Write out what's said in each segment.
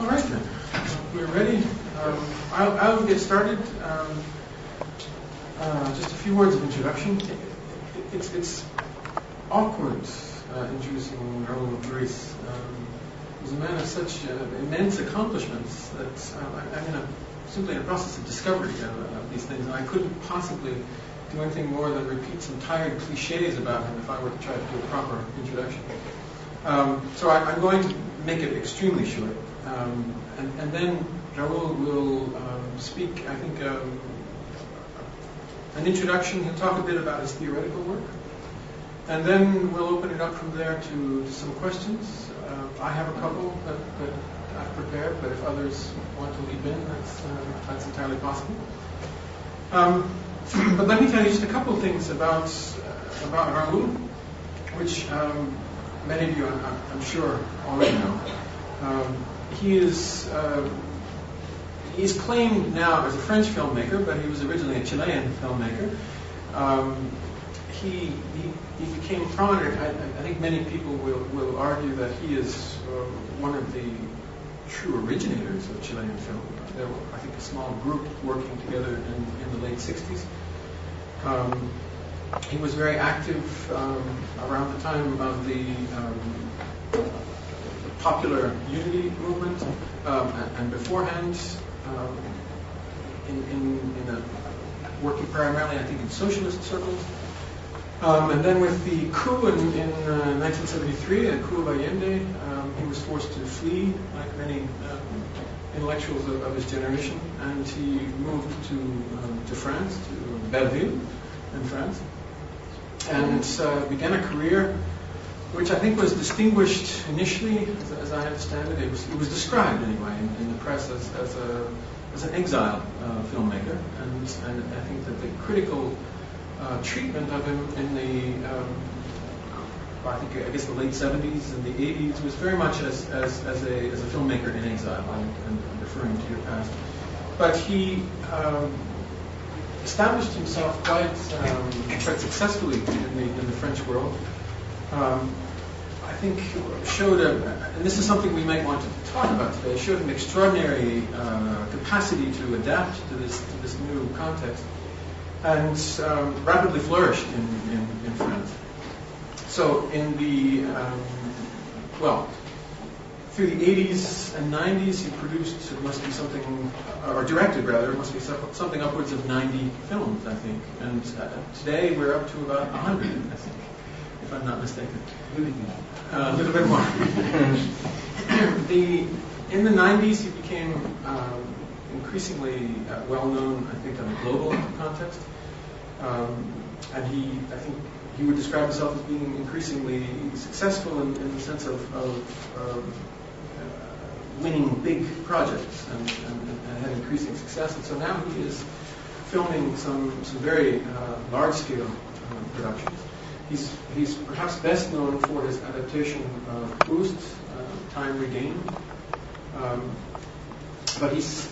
All right then, we're ready. I'll get started. Just a few words of introduction. It's awkward introducing Raoul Ruiz. He's a man of such immense accomplishments that I'm simply in a process of discovery of these things, and I couldn't possibly do anything more than repeat some tired cliches about him if I were to try to do a proper introduction. So I'm going to make it extremely short. And then Raoul will speak, I think, an introduction. He'll talk a bit about his theoretical work. And then we'll open it up from there to some questions. I have a couple that I've prepared, but if others want to leap in, that's entirely possible. But let me tell you just a couple of things about Raoul, which many of you, I'm sure, already know. He's claimed now as a French filmmaker, but he was originally a Chilean filmmaker. He became prominent. I think many people will argue that he is one of the true originators of Chilean film. There were, I think, a small group working together in the late 60s. He was very active around the time of the popular unity movement, and beforehand, working primarily, I think, in socialist circles. And then with the coup in 1973, the coup of Allende, he was forced to flee, like many intellectuals of his generation, and he moved to France, to Belleville in France, and began a career which I think was distinguished initially, as I understand it. It was described anyway in the press as an exile filmmaker, and I think that the critical treatment of him in the I guess the late 70s and the 80s was very much as a filmmaker in exile, and referring to your past. But he established himself quite successfully in the French world. I think showed and this is something we might want to talk about today, showed an extraordinary capacity to adapt to this new context, and rapidly flourished in France. So in the, through the 80s and 90s, he produced, it must be something, or directed rather, it must be something upwards of 90 films, I think. And today we're up to about 100, I think, if I'm not mistaken. A little bit more. In the 90s, he became increasingly well-known, I think, in a global context. And I think he would describe himself as being increasingly successful in the sense of winning big projects and had increasing success. And so now he is filming some very large-scale productions. He's perhaps best known for his adaptation of Proust, Time Regained. But he's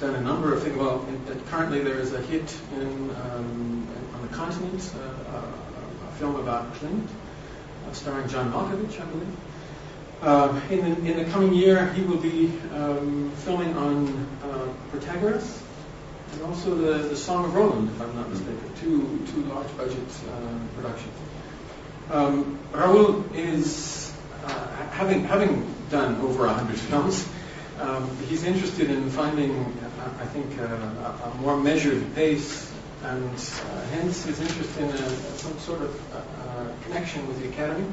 done a number of things. Well, currently there is a hit on the continent, a film about Klimt, starring John Malkovich, I believe. In the coming year, he will be filming on Protagoras, and also the Song of Roland, if I'm not mistaken, two large budget productions. Raoul is, having done over 100 films, he's interested in finding, I think, a more measured pace, and hence his interest in some sort of connection with the Academy.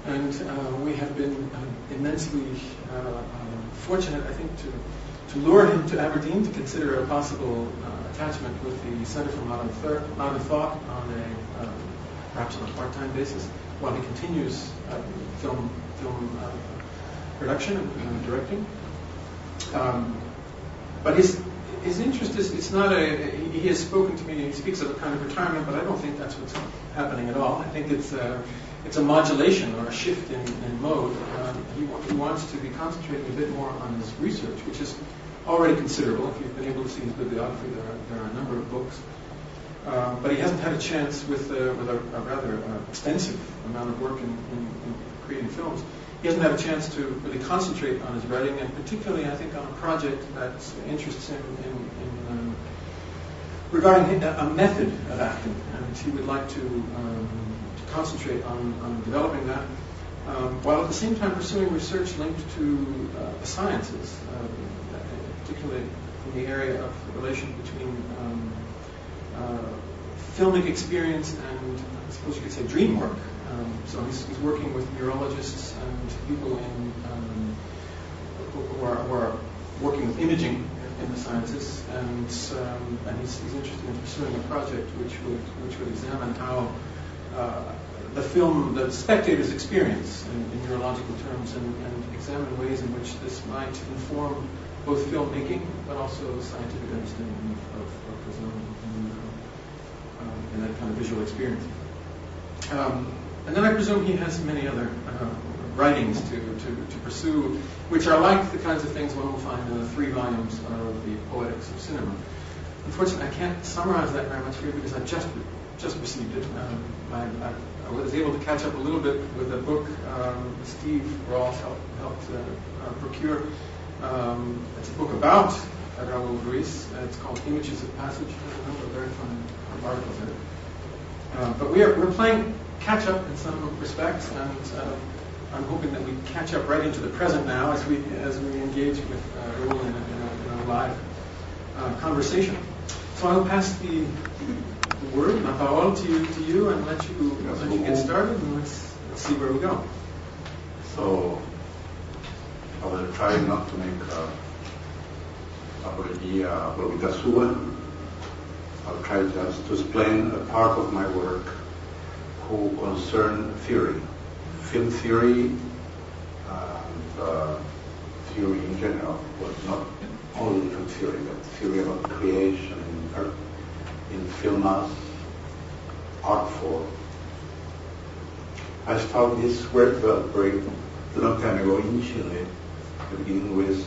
And we have been immensely fortunate, I think, to lure him to Aberdeen to consider a possible attachment with the Center for Modern Thought on perhaps on a part-time basis while he continues film production and directing. But his interest is, it's not he has spoken to me, he speaks of a kind of retirement, but I don't think that's what's happening at all. I think it's a modulation or a shift in mode. He wants to be concentrating a bit more on his research, which is already considerable. If you've been able to see his bibliography, there are a number of books. But he hasn't had a chance with a rather extensive amount of work in creating films. he hasn't had a chance to really concentrate on his writing, and particularly, I think, on a project that interests him in regarding a method of acting, and he would like to concentrate on developing that, while at the same time pursuing research linked to the sciences, particularly in the area of the relation between filmic experience and, I suppose you could say, dream work. So he's working with neurologists and people who are working with imaging in the sciences, and he's interested in pursuing a project which would examine how the film, the spectator's experience in neurological terms, and examine ways in which this might inform both filmmaking but also scientific understanding of the film and that kind of visual experience. And then I presume he has many other writings to pursue, which are like the kinds of things one will find in the 3 volumes of the Poetics of Cinema. Unfortunately, I can't summarize that very much here because I just received it. I was able to catch up a little bit with a book Steve Raoul helped procure. It's a book about Raoul Ruiz. It's called Images of Passage. There's a number of very fun articles in it. But we're playing catch up in some respects, and I'm hoping that we catch up right into the present now as we engage with Raoul in a live conversation. So I'll pass the word, la parole, to you, and let you get started, and let's see where we go. So I will try not to make apologia provita sua. I'll try just to explain a part of my work who concern theory, film theory, and theory in general, but not only film theory, but theory about creation in film as art form. I started this work very long time ago in Chile, to begin with,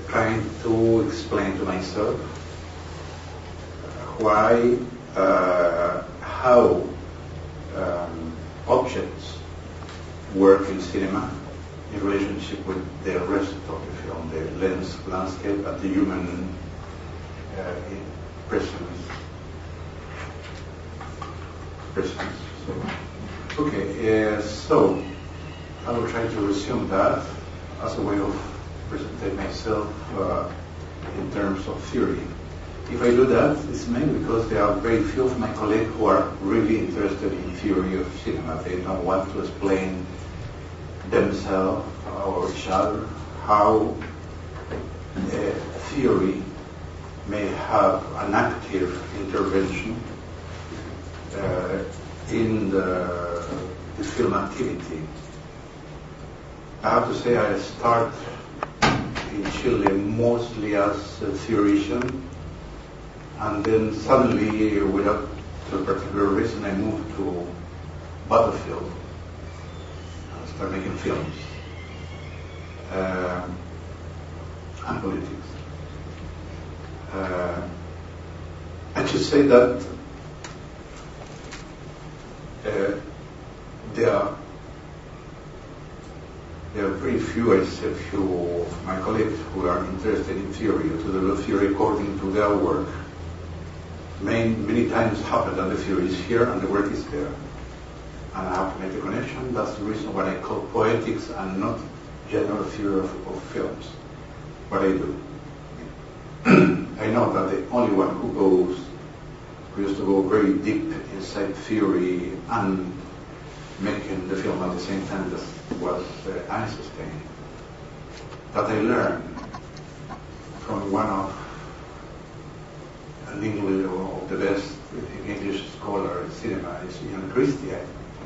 trying to explain to myself why, how objects work in cinema in relationship with the rest of the film, the lens, landscape, and the human presence. So I will try to resume that as a way of presenting myself in terms of theory. If I do that, it's mainly because there are very few of my colleagues who are really interested in theory of cinema. They don't want to explain themselves or each other how theory may have an active intervention in the film activity. I have to say I start in Chile mostly as a theoretician, and then suddenly, without a particular reason, I moved to battlefield and started making films and politics. I should say that there are very few, except few of my colleagues who are interested in theory, to develop theory according to their work. Many times happen that the theory is here and the work is there. And I have to make a connection. That's the reason why I call poetics and not general theory of films. What I do. I know that the only one who used to go very deep inside theory and making the film at the same time was Einstein. That I learned from one of the best English scholar in cinema is Ian Christie,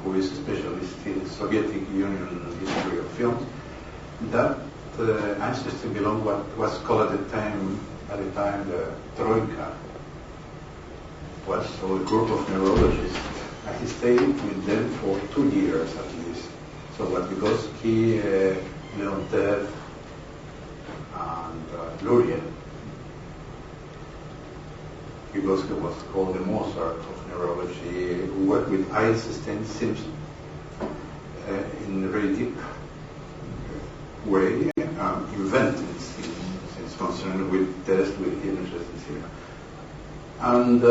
who is a specialist in Soviet Union history of films. That Einstein belonged what was called at the time the Troika. Was a group of neurologists, and he stayed with them for 2 years at least. So what Vygotsky, Leontev, and Luria. Vygotsky was called the Mozart of neurology, who worked with Einstein Simpson in very deep way invented since concerned with test with images and cinema. And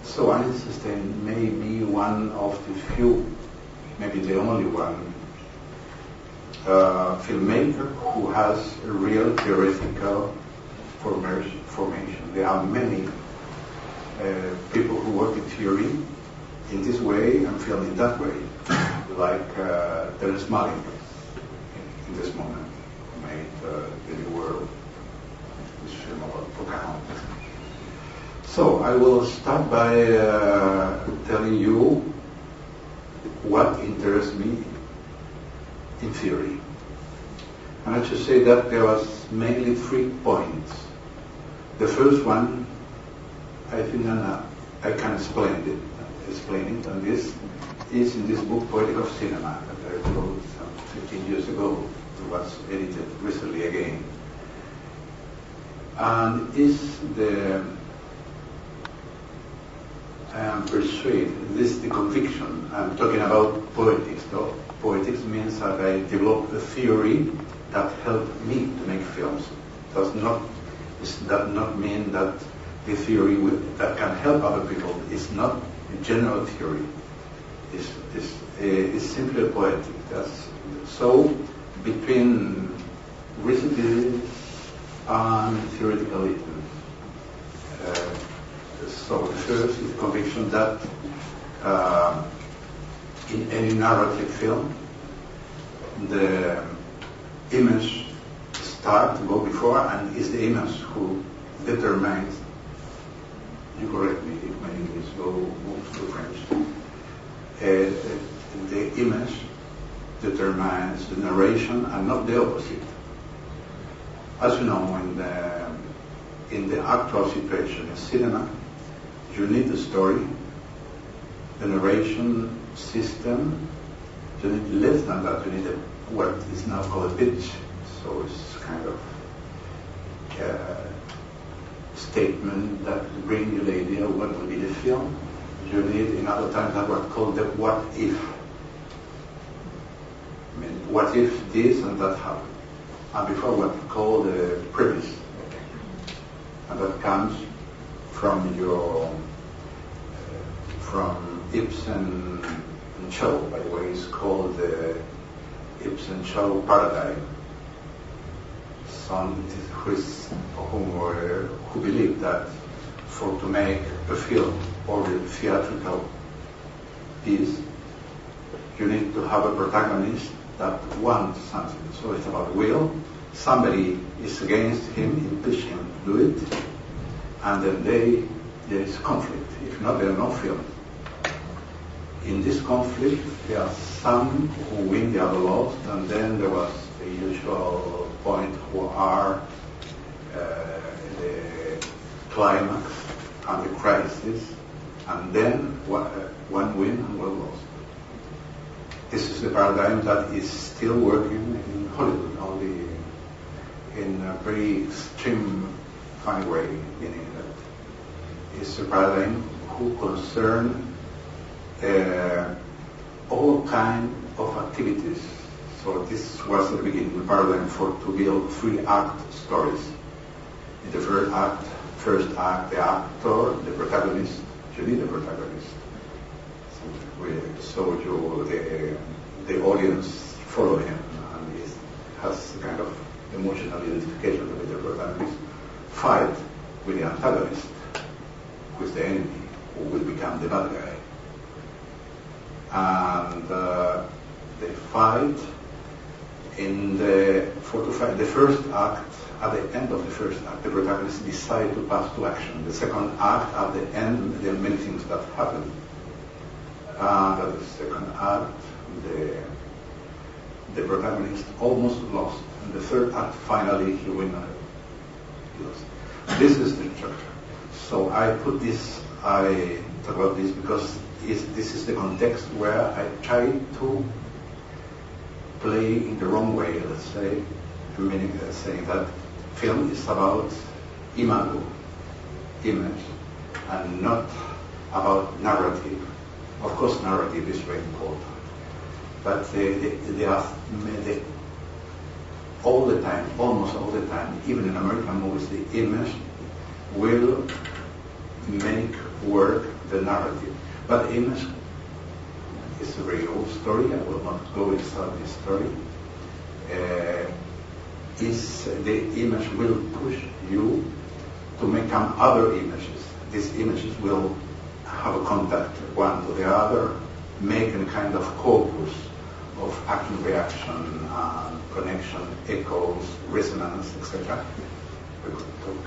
so Einstein may be one of the few, maybe the only one, filmmaker who has a real theoretical formation. There are many people who work in theory in this way and film in that way, like Terence Malick in this moment, who made The New World, this film about Pocahontas. So I will start by telling you what interests me in theory. And I should say that there was mainly 3 points. The first one, I think I can explain it, and this is in this book, Poetics of Cinema, that I wrote some 15 years ago. It was edited recently again. And I am persuaded, this is the conviction. I'm talking about poetics, though. Poetics means that I develop a theory that helped me to make films. Does not mean that the theory that can help other people is not a general theory. It's simply poetic. So between reasonableness and theoreticalism. So the first is the conviction that in any narrative film, the image starts to go before, and is the image who determines. You correct me if my English moves to French. The image determines the narration and not the opposite. As you know, in the actual situation in cinema, you need the story, the narration system. You need less than that. You need what is now called a pitch. So it's kind of statement that brings you the idea of what will be the film. You need, in other times, that what's called the what if. I mean, what if this and that happened? And before, what we call the premise. And that comes from Ibsen and Cho, by the way. It's called the Ibsen-Cho paradigm. Some who believe that to make a film or a theatrical piece, you need to have a protagonist that wants something. So it's about will. Somebody is against him, impeach him to do it, and then there is conflict. If not, there are no film. In this conflict, there are some who win, the other lost, and then there was the usual point who are the climax and the crisis, and then one win and one lost. This is the paradigm that is still working in Hollywood, only in a very extreme, funny way, meaning that it's a paradigm who concern all kind of activities. So this was the beginning, the paradigm to build 3-act stories. In the first act, the actor, the protagonist. You need a protagonist. So the audience follow him, and he has a kind of emotional identification with the protagonist. Fight with the antagonist, who is the enemy, who will become the bad guy. And they fight in the first act. At the end of the first act, the protagonist decides to pass to action. The second act, at the end, there are many things that happen. At the second act, the protagonist almost lost. And the third act, finally, he wins. He lost. This is the structure. So I talk about this because this is the context where I try to play in the wrong way, let's say, meaning saying that film is about imago, image, and not about narrative. Of course, narrative is very important, but all the time, almost all the time, even in American movies, the image will make work the narrative. But image is a very old story. I will not go inside this story. The image will push you to make other images. These images will have a contact one to the other, make a kind of corpus of action, reaction, connection, echoes, resonance, etc. We could talk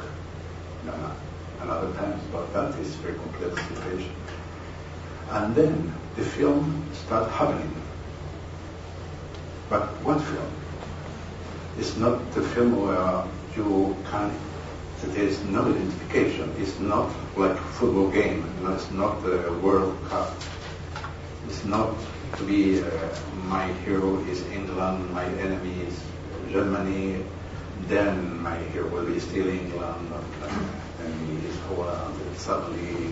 another time about that. It's a very complex situation. And then the film starts happening. But what film? It's not the film where there's no identification. It's not like a football game. It's not the World Cup. It's not to be my hero is England, my enemy is Germany, then my hero will be still England, enemy is Holland, suddenly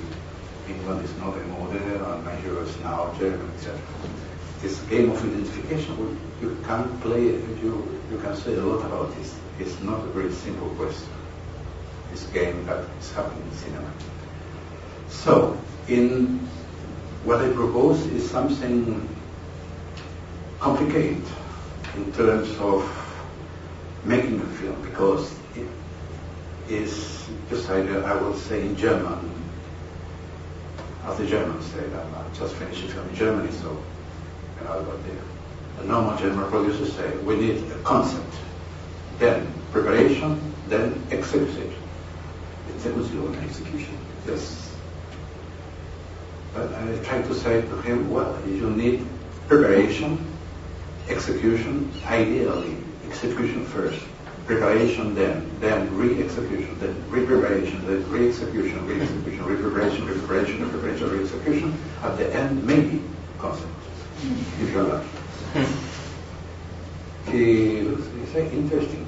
England is not anymore there, and my hero is now Germany, etc. This game of identification, you can play, you can say a lot about this. It's not a very simple question. This game that is happening in cinema. So, what I propose is something complicated in terms of making a film, because it is just I will say in German, as the Germans say, I just finished a film in Germany, so the normal German producers say we need a concept, then preparation, then execution. Execution. Yes. But I try to say to him, well, you need preparation, execution, ideally execution first, preparation then re-execution, then re-preparation, then re-execution, re-execution, re-preparation, re-preparation, re-preparation, re-execution. At the end, maybe concept, if you're lucky. He say interesting.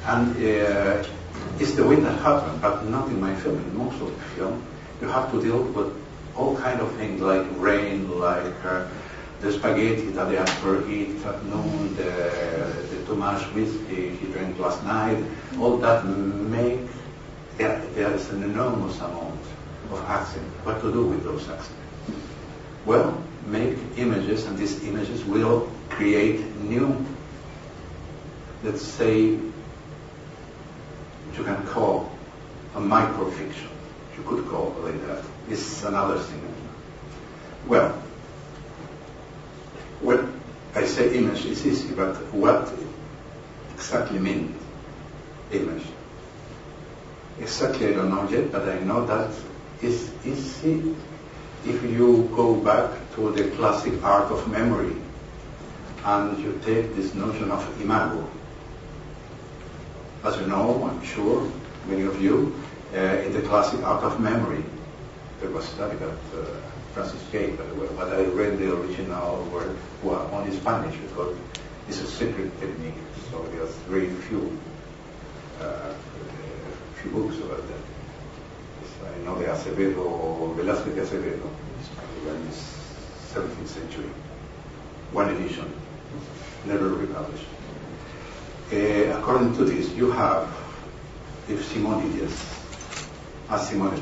And it's the way that happens, but not in my film. In most of the film, you have to deal with all kind of things like rain, like the spaghetti that the actor eat at noon, the too much whiskey he drank last night. All that there is an enormous amount of accent. What to do with those accents? Well, make images, and these images will create new, let's say, you can call a microfiction. You could call it like that. It's another thing. Well, when I say image, it's easy, but what exactly means image? Exactly, I don't know yet, but I know that it's easy if you go back to the classic art of memory and you take this notion of imago. As you know, I'm sure, many of you, in the classic art of memory, there was studied at Francis Gay, by the way, but I read the original work only Spanish because it's a secret technique, so there's very few books about that. I know the Acevedo, Velázquez de Acevedo, in the 17th century. One edition, never republished. According to this, you have, if Simonides, as Simonides,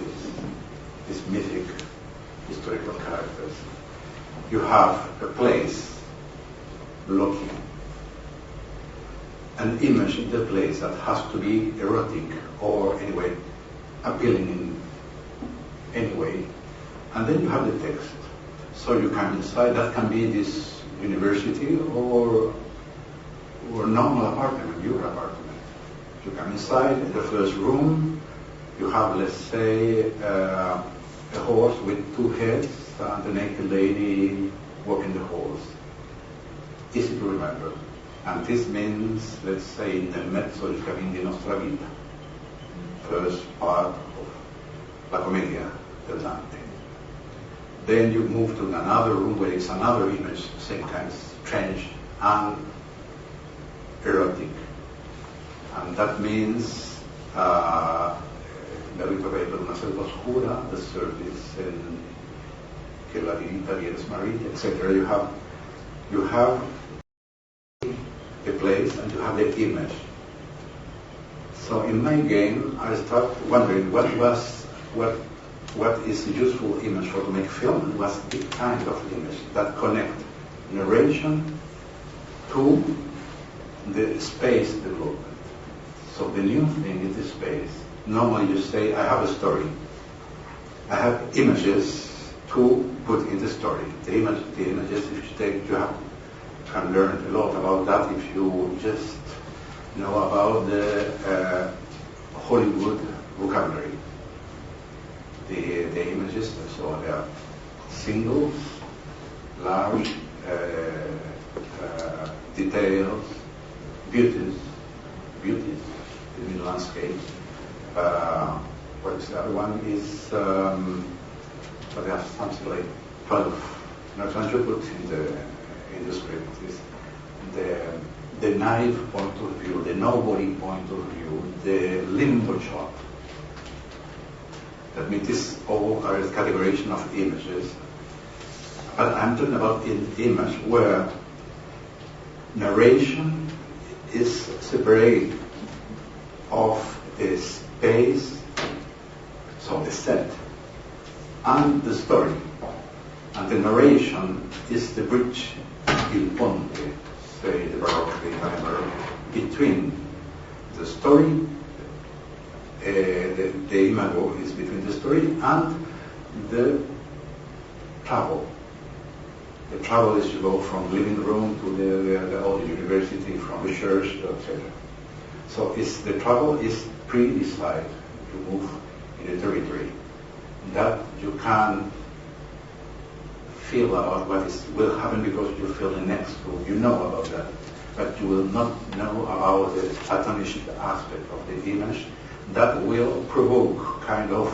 these mythic historical characters, you have a place looking, an image in the place that has to be erotic or anyway appealing in any way, and then you have the text. So you can decide that can be this university or normal apartment, your apartment. You come inside, in the first room, you have, let's say, a horse with two heads and a naked lady walking the horse. Easy to remember. And this means, let's say, nel mezzo del cammin di nostra vita. First part of La Commedia del Dante. Then you move to another room where it's another image, same kind, strange and erotic. And that means la ritornello una selva oscura, the service, che la vita viene smarrita, etc. You have place and you have the image. So in my game, I start wondering what is a useful image for to make film, and what's the kind of image that connect narration to the space development. So the new thing is the space. Normally you say, I have a story. I have images to put in the story. The images, if you take, you can learn a lot about that if you just know about the Hollywood vocabulary. The images, so they are singles, large, details, beauties, in landscape. What is the other one? Is but they have something like 12. Not 100 put in the script. Is the naive point of view, the nobody point of view, the limbo shot. That means this all are a categorization of images. But I'm talking about an image where narration is separate of the space, so the set, and the story. And the narration is the bridge, il ponte, say the Baroque remember, between the story, the imago is between the story and the travel. The travel is you go from living room to the old university, from research, etc. So the travel is pre-decided. You move in the territory that you can feel about what will happen because you feel the next room. You know about that, but you will not know about the atomistic aspect of the image that will provoke kind of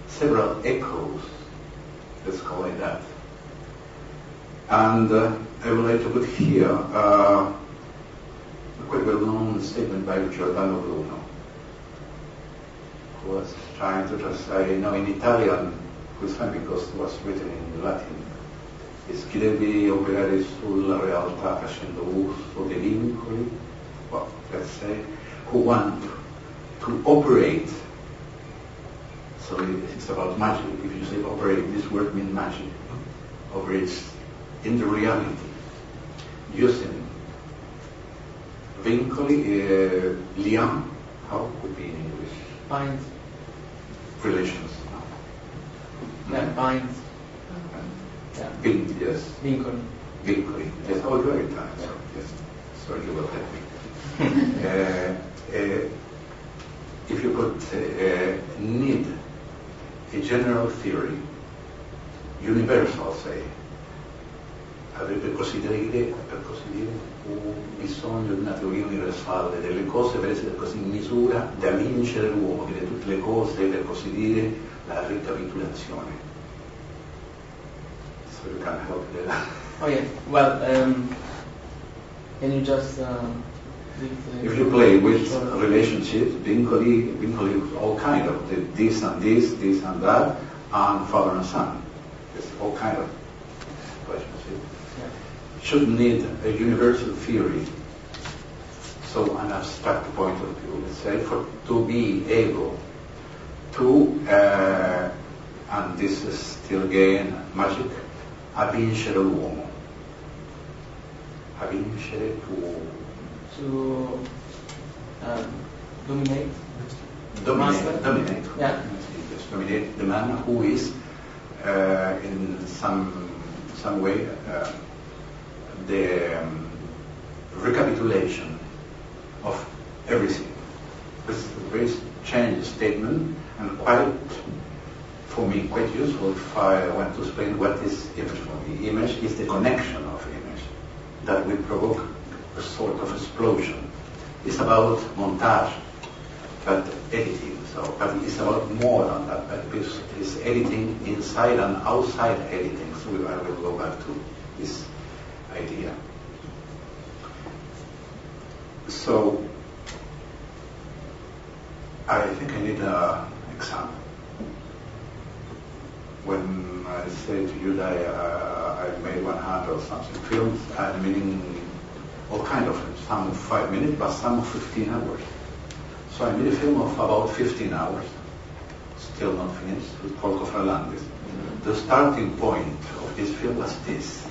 several echoes. Let's call it that. And I would like to put here a quite well-known statement by Giordano Bruno, who was trying to translate, in Italian, who's funny because it was written in Latin. Chi deve operare sulla realtà facendo uso dei vincoli, well, let's say, who want to operate. So it's about magic. If you say operate, this word means magic. Operates in the reality, using vincoli, liam, how would be in English? Binds. Relations. Yeah, binds. Yeah. Yes. Vincoli. Vincoli. Yes. Oh, very time. Yeah. Yes. So you will help me. If you could need a general theory, universal, say, avrebbe così dire un bisogno di una teoria universale delle cose per essere così in misura da vincere l'uomo, dire tutte le cose per così dire la ricapitolazione. So you can help there. Oh yeah. Well, can you just if you play with relationships, vincoli, all kind of this and that, and father and son, it's all kind of relationship. Should need a universal theory, so an abstract point of view, let's say, to be able to, and this is still again magic, a vincere l'uomo. A vincere to dominate. Dominate. Yeah. Yes, dominate the man who is in some way the recapitulation of everything. This is a very changed statement and quite, for me, quite useful if I want to explain what is image for me. Image is the connection of image that will provoke a sort of explosion. It's about montage, but editing. But it's about more than that. But it's editing inside and outside editing. So I will go back to this idea. So I think I need an example. When I say to you that I made 100 or something films, I'm meaning all kind of films. some 5 minutes, but some 15 hours. So I made a film of about 15 hours, still not finished, with Porco Fralandis. The starting point of this film was this.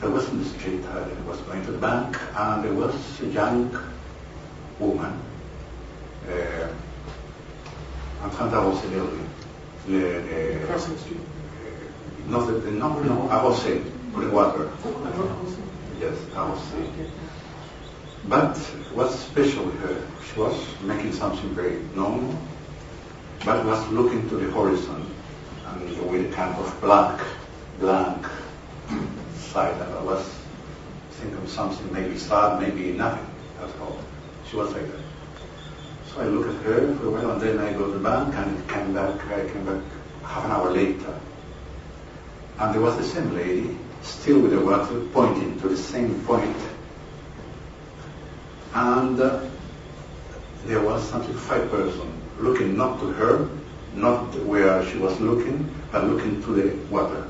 I was in the street, I was going to the bank, and there was a young woman, en train d'arroser Crossing the street. no, arroser, putting water. Yes, arroser. But what's special with her, she was making something very normal, but was looking to the horizon, and with a kind of blank side, and I was thinking of something maybe sad, maybe nothing at all. She was like that. So I looked at her for a while, and then I go to the bank, and I came back half an hour later. And there was the same lady, still with the water, pointing to the same point. And there was something 5 persons looking not to her, not where she was looking, but looking to the water,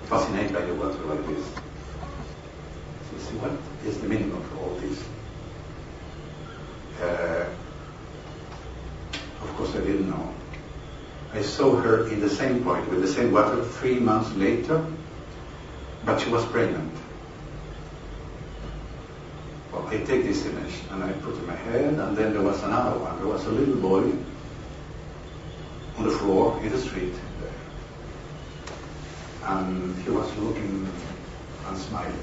fascinated by the water like this. So you see, what is the meaning of all this? Of course, I didn't know. I saw her in the same point, with the same water, 3 months later, but she was pregnant. Well, I take this image and I put it in my head, and then there was another one. There was a little boy on the floor in the street there. And he was looking and smiling.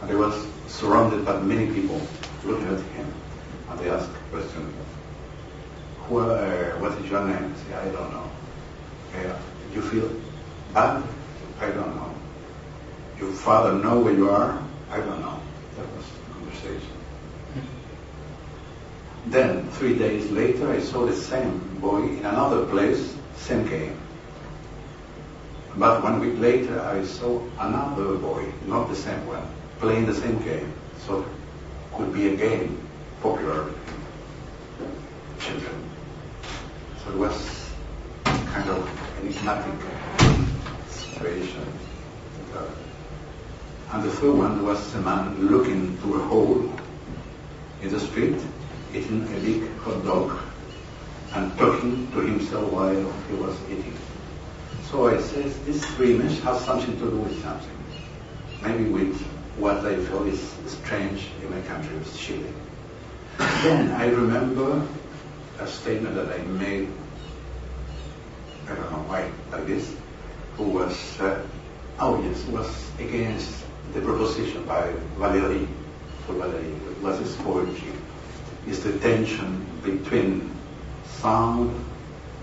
And he was surrounded by many people looking at him. And they asked a question, what is your name? I say, I don't know. You feel bad? I don't know. Your father know where you are? I don't know. That was the conversation. Then, 3 days later, I saw the same boy in another place, same game. But 1 week later, I saw another boy, not the same one, playing the same game. So, could be a game popular with children. So it was kind of enigmatic situation. And the third one was a man looking to a hole in the street, eating a big hot dog, and talking to himself while he was eating. So I said, this image has something to do with something. Maybe with what I felt is strange in my country, with Chile. Then I remember a statement that I made, I don't know why, like this, who was, was against the proposition by Valéry. So Valéry, it was his poetry. It's the tension between sound,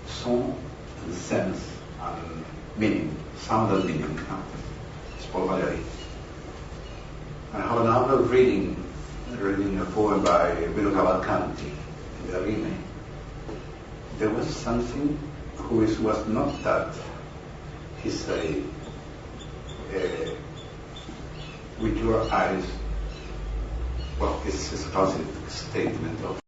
son, and sense, and meaning, sound and meaning. It's for Valéry. I have another reading a poem by Vino Cavalcanti, in the Rime. There was something was not that, he said, with your eyes, well, it's a classic statement of